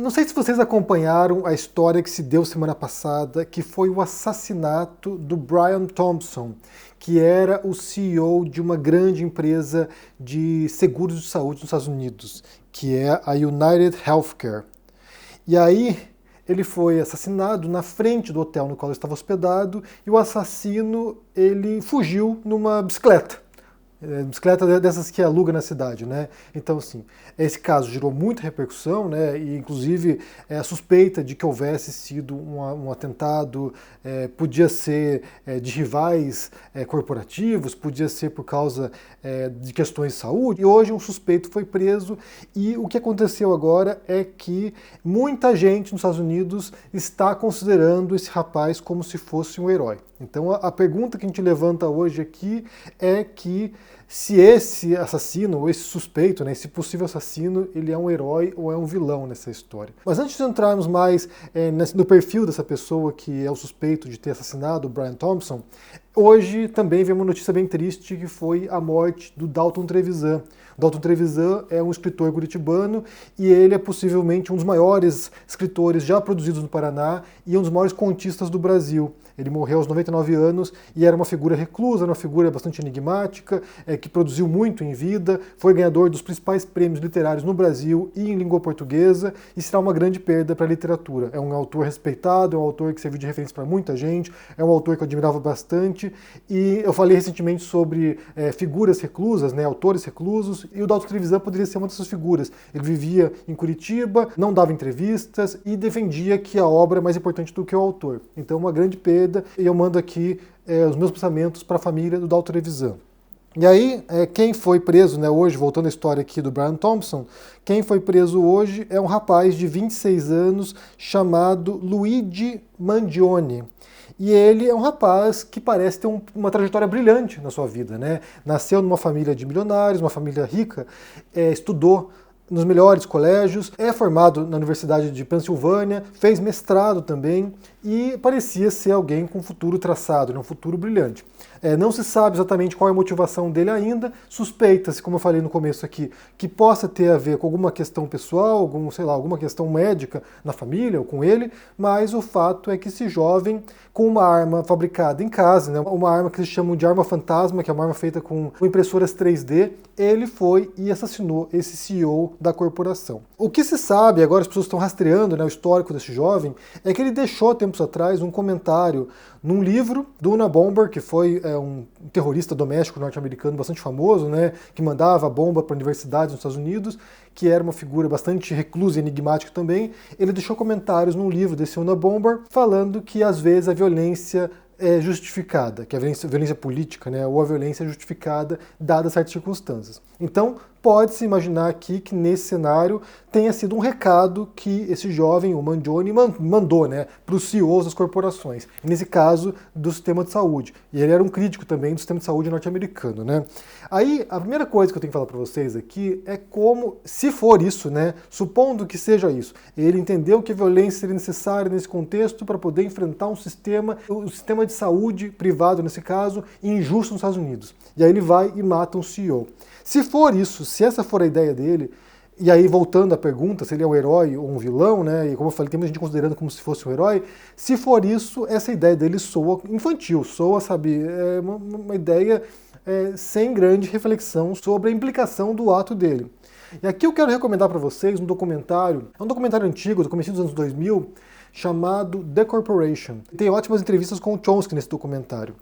Não sei se vocês acompanharam a história que se deu semana passada, que foi o assassinato do Brian Thompson, que era o CEO de uma grande empresa de seguros de saúde nos Estados Unidos, que é a United Healthcare. E aí ele foi assassinado na frente do hotel no qual ele estava hospedado, e o assassino ele fugiu numa bicicleta. Bicicleta dessas que aluga na cidade, né? Então, assim, esse caso gerou muita repercussão, né? E, inclusive, a suspeita de que houvesse sido um atentado podia ser de rivais corporativos, podia ser por causa de questões de saúde. E hoje um suspeito foi preso e o que aconteceu agora é que muita gente nos Estados Unidos está considerando esse rapaz como se fosse um herói. Então, a pergunta que a gente levanta hoje aqui é que se esse assassino, ou esse suspeito, né, esse possível assassino, ele é um herói ou é um vilão nessa história. Mas antes de entrarmos mais no perfil dessa pessoa que é o suspeito de ter assassinado o Brian Thompson, hoje também veio uma notícia bem triste, que foi a morte do Dalton Trevisan. O Dalton Trevisan é um escritor curitibano e ele é possivelmente um dos maiores escritores já produzidos no Paraná e um dos maiores contistas do Brasil. Ele morreu aos 99 anos e era uma figura reclusa, uma figura bastante enigmática, que produziu muito em vida, foi ganhador dos principais prêmios literários no Brasil e em língua portuguesa, e será uma grande perda para a literatura. É um autor respeitado, é um autor que serviu de referência para muita gente, é um autor que eu admirava bastante, e eu falei recentemente sobre figuras reclusas, né, autores reclusos, e o Dalton Trevisan poderia ser uma dessas figuras. Ele vivia em Curitiba, não dava entrevistas e defendia que a obra é mais importante do que o autor. Então, uma grande perda. E eu mando aqui os meus pensamentos para a família do Dalton Trevisan. E aí, quem foi preso, né, hoje, voltando à história aqui do Brian Thompson, quem foi preso hoje é um rapaz de 26 anos chamado Luigi Mangione. E ele é um rapaz que parece ter uma trajetória brilhante na sua vida, né? Nasceu numa família de milionários, uma família rica, estudou nos melhores colégios, é formado na Universidade de Pensilvânia, fez mestrado também e parecia ser alguém com um futuro traçado, um futuro brilhante. Não se sabe exatamente qual é a motivação dele ainda, suspeita-se, como eu falei no começo aqui, que possa ter a ver com alguma questão pessoal, alguma questão médica na família ou com ele, mas o fato é que esse jovem, com uma arma fabricada em casa, né, uma arma que eles chamam de arma fantasma, que é uma arma feita com impressoras 3D, ele foi e assassinou esse CEO da corporação. O que se sabe, agora as pessoas estão rastreando, né, o histórico desse jovem, é que ele deixou tempos atrás um comentário num livro do Unabomber, que foi um terrorista doméstico norte-americano bastante famoso, né, que mandava bomba para universidades nos Estados Unidos, que era uma figura bastante reclusa e enigmática também. Ele deixou comentários num livro desse Unabomber falando que às vezes a violência é justificada, que a violência política, né, ou a violência é justificada dadas certas circunstâncias. Então, pode-se imaginar aqui que nesse cenário tenha sido um recado que esse jovem, o Mangione, mandou, né, para os CEOs das corporações, nesse caso do sistema de saúde. E ele era um crítico também do sistema de saúde norte-americano, né? Aí, a primeira coisa que eu tenho que falar para vocês aqui é como, se for isso, né, supondo que seja isso, ele entendeu que a violência seria necessária nesse contexto para poder enfrentar o sistema de saúde privado, nesse caso, injusto nos Estados Unidos. E aí ele vai e mata um CEO. Se for isso, se essa for a ideia dele, e aí voltando à pergunta se ele é um herói ou um vilão, né, e como eu falei, tem muita gente considerando como se fosse um herói, se for isso, essa ideia dele soa infantil, soa, sabe, uma ideia sem grande reflexão sobre a implicação do ato dele. E aqui eu quero recomendar para vocês um documentário, é um documentário antigo, do começo dos anos 2000, chamado The Corporation. Tem ótimas entrevistas com o Chomsky nesse documentário.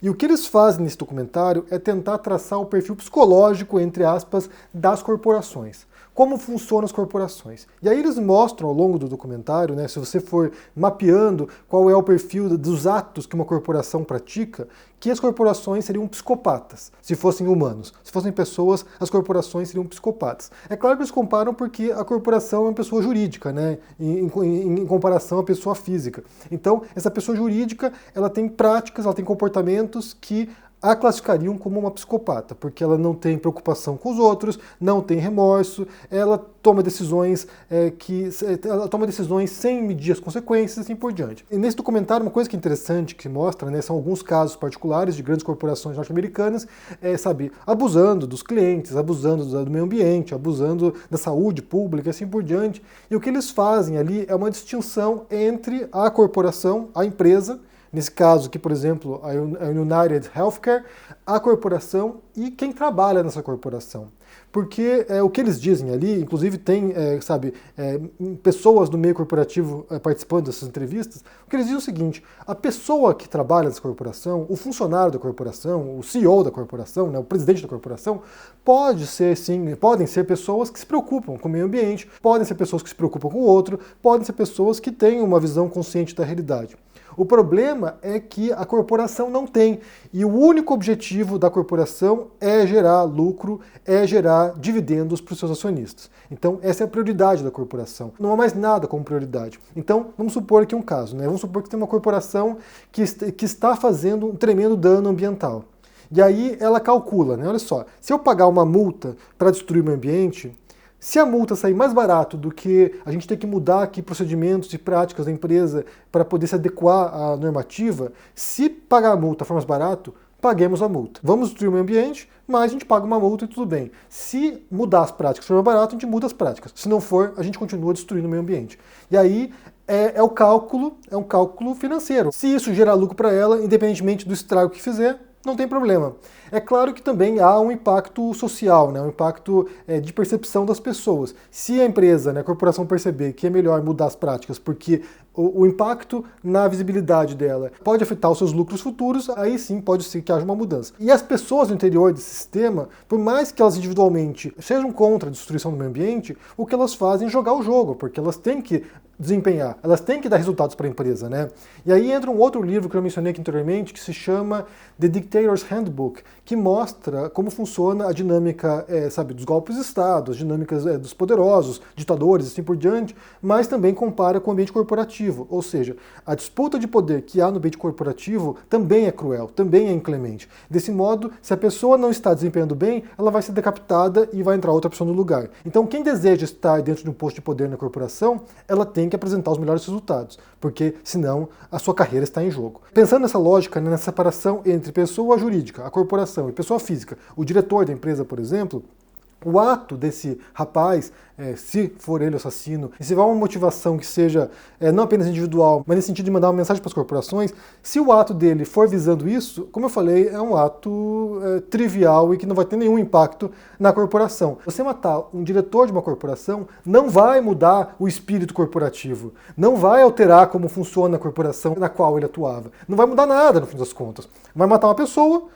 E o que eles fazem nesse documentário é tentar traçar o perfil psicológico, entre aspas, das corporações. Como funcionam as corporações. E aí eles mostram ao longo do documentário, né, se você for mapeando qual é o perfil dos atos que uma corporação pratica, que as corporações seriam psicopatas, se fossem humanos. Se fossem pessoas, as corporações seriam psicopatas. É claro que eles comparam porque a corporação é uma pessoa jurídica, né, em comparação à pessoa física. Então, essa pessoa jurídica, ela tem práticas, ela tem comportamentos que a classificariam como uma psicopata, porque ela não tem preocupação com os outros, não tem remorso, ela toma decisões ela toma decisões sem medir as consequências e assim por diante. E nesse documentário, uma coisa que é interessante que mostra, né, são alguns casos particulares de grandes corporações norte-americanas, abusando dos clientes, abusando do meio ambiente, abusando da saúde pública e assim por diante. E o que eles fazem ali é uma distinção entre a corporação, a empresa, nesse caso aqui, por exemplo, a United Healthcare, a corporação e quem trabalha nessa corporação. Porque o que eles dizem ali, inclusive tem, pessoas do meio corporativo participando dessas entrevistas, o que eles dizem é o seguinte: a pessoa que trabalha nessa corporação, o funcionário da corporação, o CEO da corporação, né, o presidente da corporação, podem ser pessoas que se preocupam com o meio ambiente, podem ser pessoas que se preocupam com o outro, podem ser pessoas que têm uma visão consciente da realidade. O problema é que a corporação não tem, e o único objetivo da corporação é gerar lucro, é gerar dividendos para os seus acionistas. Então essa é a prioridade da corporação. Não há mais nada como prioridade. Então vamos supor aqui um caso, né? Vamos supor que tem uma corporação que está fazendo um tremendo dano ambiental. E aí ela calcula, né? Olha só, se eu pagar uma multa para destruir o meio ambiente, se a multa sair mais barato do que a gente ter que mudar aqui procedimentos e práticas da empresa para poder se adequar à normativa, se pagar a multa for mais barato, paguemos a multa. Vamos destruir o meio ambiente, mas a gente paga uma multa e tudo bem. Se mudar as práticas for mais barato, a gente muda as práticas. Se não for, a gente continua destruindo o meio ambiente. E aí é um cálculo financeiro. Se isso gerar lucro para ela, independentemente do estrago que fizer, não tem problema. É claro que também há um impacto social, né? Um impacto de percepção das pessoas. Se a empresa, né, a corporação perceber que é melhor mudar as práticas porque o impacto na visibilidade dela pode afetar os seus lucros futuros, aí sim pode ser que haja uma mudança. E as pessoas no interior desse sistema, por mais que elas individualmente sejam contra a destruição do meio ambiente, o que elas fazem é jogar o jogo, porque elas têm que desempenhar, elas têm que dar resultados para a empresa, né? E aí entra um outro livro que eu mencionei aqui anteriormente, que se chama The Dictator's Handbook, que mostra como funciona a dinâmica, dos golpes de Estado, as dinâmicas dos poderosos, ditadores e assim por diante, mas também compara com o ambiente corporativo, ou seja, a disputa de poder que há no ambiente corporativo também é cruel, também é inclemente. Desse modo, se a pessoa não está desempenhando bem, ela vai ser decapitada e vai entrar outra pessoa no lugar. Então, quem deseja estar dentro de um posto de poder na corporação, ela tem que apresentar os melhores resultados, porque senão a sua carreira está em jogo. Pensando nessa lógica, né, nessa separação entre pessoa jurídica, a corporação, e pessoa física, o diretor da empresa, por exemplo, o ato desse rapaz, se for ele o assassino, e se há uma motivação que seja não apenas individual, mas nesse sentido de mandar uma mensagem para as corporações, se o ato dele for visando isso, como eu falei, é um ato trivial e que não vai ter nenhum impacto na corporação. Você matar um diretor de uma corporação não vai mudar o espírito corporativo, não vai alterar como funciona a corporação na qual ele atuava, não vai mudar nada no fim das contas. Vai matar uma pessoa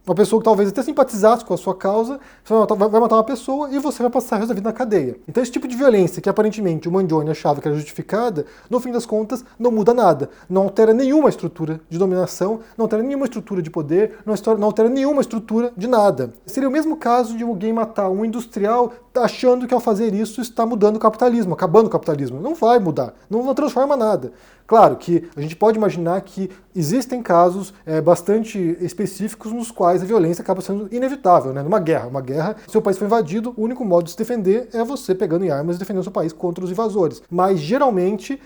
que talvez até simpatizasse com a sua causa, você vai matar uma pessoa e você vai passar o resto da vida na cadeia. Então esse tipo de violência, que aparentemente o Mangione achava que era justificada, no fim das contas não muda nada. Não altera nenhuma estrutura de dominação, não altera nenhuma estrutura de poder, não altera nenhuma estrutura de nada. Seria o mesmo caso de alguém matar um industrial achando que ao fazer isso está mudando o capitalismo, acabando o capitalismo. Não vai mudar, não transforma nada. Claro que a gente pode imaginar que existem casos bastante específicos nos quais a violência acaba sendo inevitável, né? Numa guerra, se o país for invadido, o único modo de se defender é você pegando em armas e defendendo seu país contra os invasores. Mas geralmente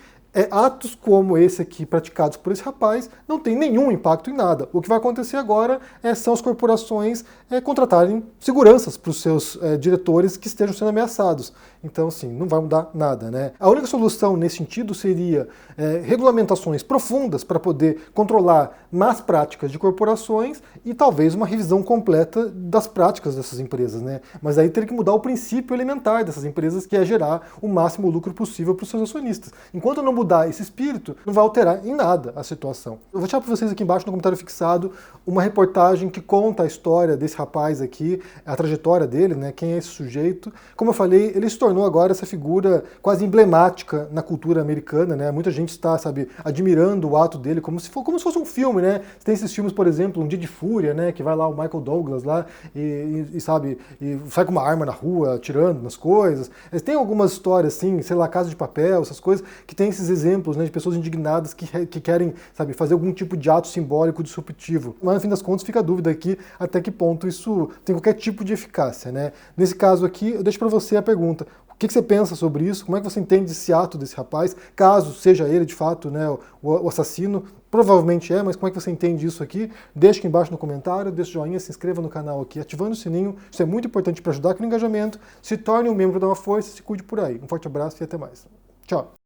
atos como esse aqui, praticados por esse rapaz, não tem nenhum impacto em nada. O que vai acontecer agora são as corporações contratarem seguranças para os seus diretores que estejam sendo ameaçados. Então, assim, não vai mudar nada, né? A única solução nesse sentido seria regulamentações profundas para poder controlar más práticas de corporações e talvez uma revisão completa das práticas dessas empresas, né? Mas aí teria que mudar o princípio elementar dessas empresas, que é gerar o máximo lucro possível para os seus acionistas. Enquanto não mudar esse espírito, não vai alterar em nada a situação. Eu vou deixar para vocês aqui embaixo no comentário fixado uma reportagem que conta a história desse rapaz aqui, a trajetória dele, né? Quem é esse sujeito. Como eu falei, ele se tornou agora essa figura quase emblemática na cultura americana, né? Muita gente está, admirando o ato dele como se fosse um filme, né? Tem esses filmes, por exemplo, Um Dia de Fúria, né? Que vai lá o Michael Douglas lá e sai com uma arma na rua, atirando nas coisas. Tem algumas histórias assim, sei lá, Casa de Papel, essas coisas, que tem esses esses exemplos, né, de pessoas indignadas que querem, sabe, fazer algum tipo de ato simbólico disruptivo. Mas, no fim das contas, fica a dúvida aqui até que ponto isso tem qualquer tipo de eficácia, né? Nesse caso aqui, eu deixo para você a pergunta. O que você pensa sobre isso? Como é que você entende esse ato desse rapaz? Caso seja ele, de fato, né, o assassino, provavelmente é, mas como é que você entende isso aqui? Deixe aqui embaixo no comentário, deixe o joinha, se inscreva no canal aqui, ativando o sininho. Isso é muito importante para ajudar aqui no engajamento. Se torne um membro, dá uma força, se cuide por aí. Um forte abraço e até mais. Tchau!